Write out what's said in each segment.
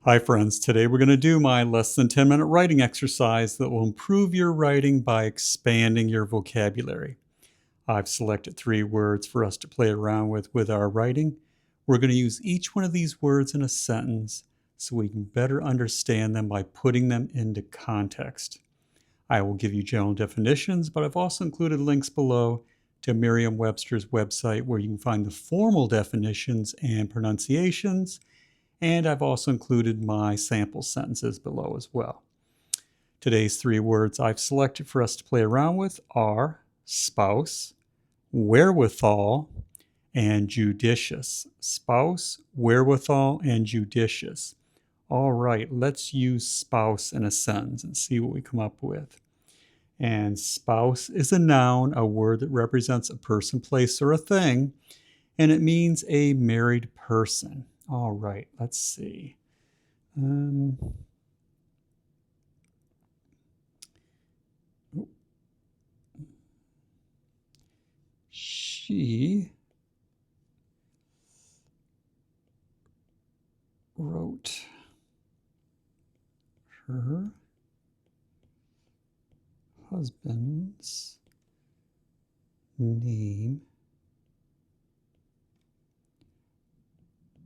Hi friends, today we're going to do my less than 10-minute writing exercise that will improve your writing by expanding your vocabulary. I've selected 3 words for us to play around with our writing. We're going to use each one of these words in a sentence so we can better understand them by putting them into context. I will give you general definitions, but I've also included links below to Merriam-Webster's website where you can find the formal definitions and pronunciations. And I've also included my sample sentences below as well. Today's 3 words I've selected for us to play around with are spouse, wherewithal, and judicious. Spouse, wherewithal, and judicious. All right, let's use spouse in a sentence and see what we come up with. And spouse is a noun, a word that represents a person, place, or a thing, and it means a married person. All right, let's see. She wrote her husband's name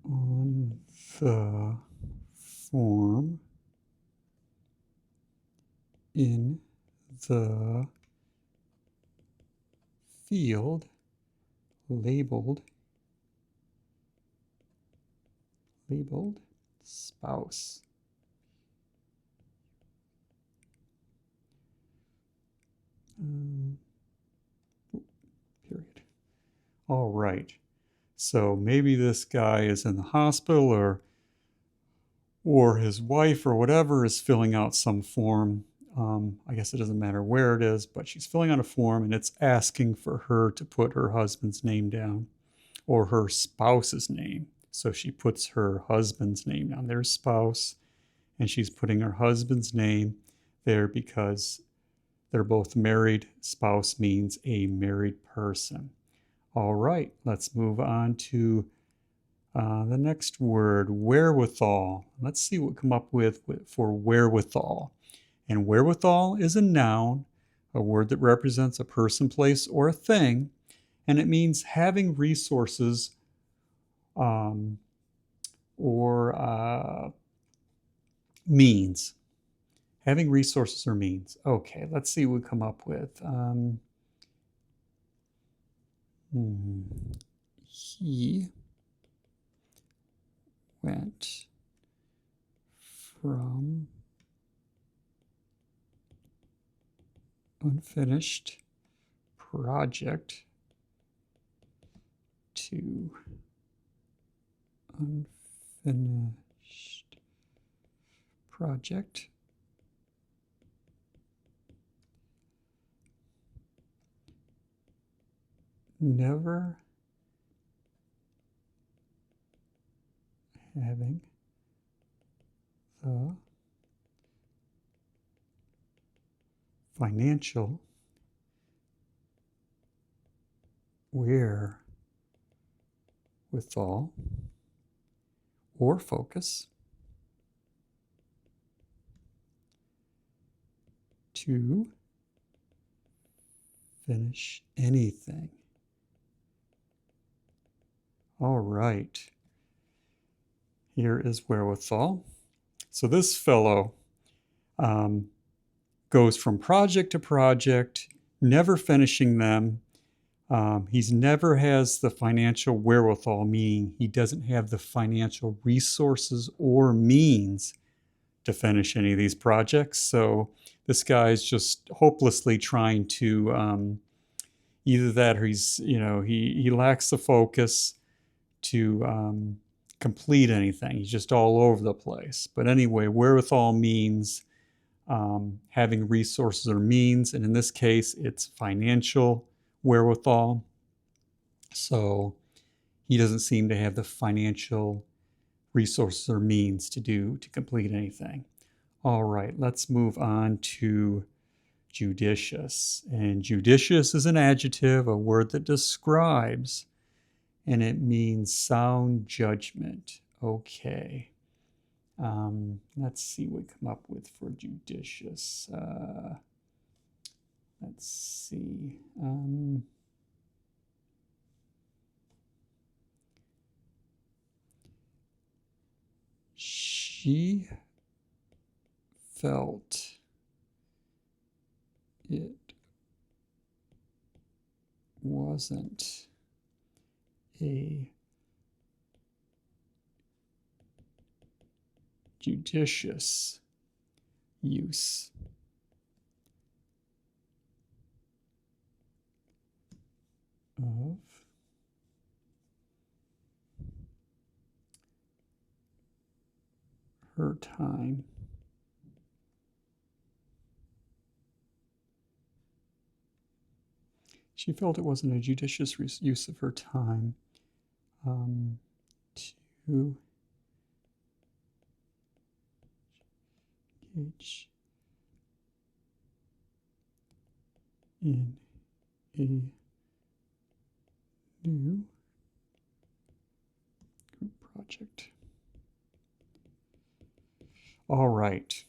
on the form in the field labeled spouse. Period. All right. So maybe this guy is in the hospital or his wife or whatever is filling out some form. I guess it doesn't matter where it is, but she's filling out a form and it's asking for her to put her husband's name down or her spouse's name. So she puts her husband's name down, their spouse, and she's putting her husband's name there because they're both married. Spouse means a married person. All right, let's move on to the next word, wherewithal. Let's see what we come up with for wherewithal. And wherewithal is a noun, a word that represents a person, place, or a thing, and it means having resources or means. Having resources or means. Okay, let's see what we come up with. He went from unfinished project to unfinished project. Never having the financial wherewithal or focus to finish anything. All right. Here is wherewithal. So this fellow goes from project to project, never finishing them. He's never has the financial wherewithal, meaning he doesn't have the financial resources or means to finish any of these projects. So this guy's just hopelessly trying to either that or he lacks the focus to complete anything. He's just all over the place. But anyway, wherewithal means having resources or means, and in this case, it's financial wherewithal. So he doesn't seem to have the financial resources or means to complete anything. All right, let's move on to judicious. And judicious is an adjective, a word that describes, and it means sound judgment. Okay. Let's see what we come up with for judicious. Let's see. She felt it wasn't a judicious use of her time She felt it wasn't a judicious use of her time to engage in a new group project. All right.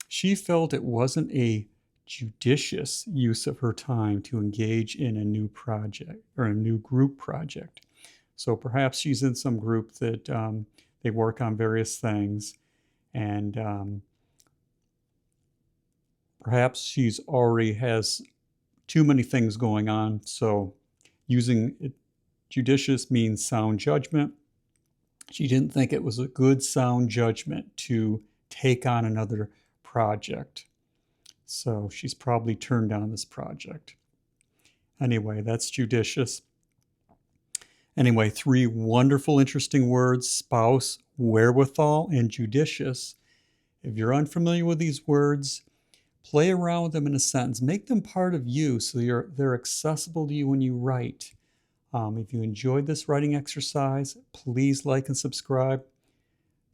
She felt it wasn't a judicious use of her time to engage in a new project or a new group project. So perhaps she's in some group that they work on various things, and perhaps she's already has too many things going on. So using it, judicious means sound judgment. She didn't think it was a good sound judgment to take on another project. So she's probably turned down this project. Anyway, that's judicious. Anyway, 3 wonderful, interesting words: spouse, wherewithal, and judicious. If you're unfamiliar with these words, play around with them in a sentence. Make them part of you so they're accessible to you when you write. If you enjoyed this writing exercise, please like and subscribe.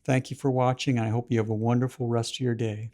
Thank you for watching. I hope you have a wonderful rest of your day.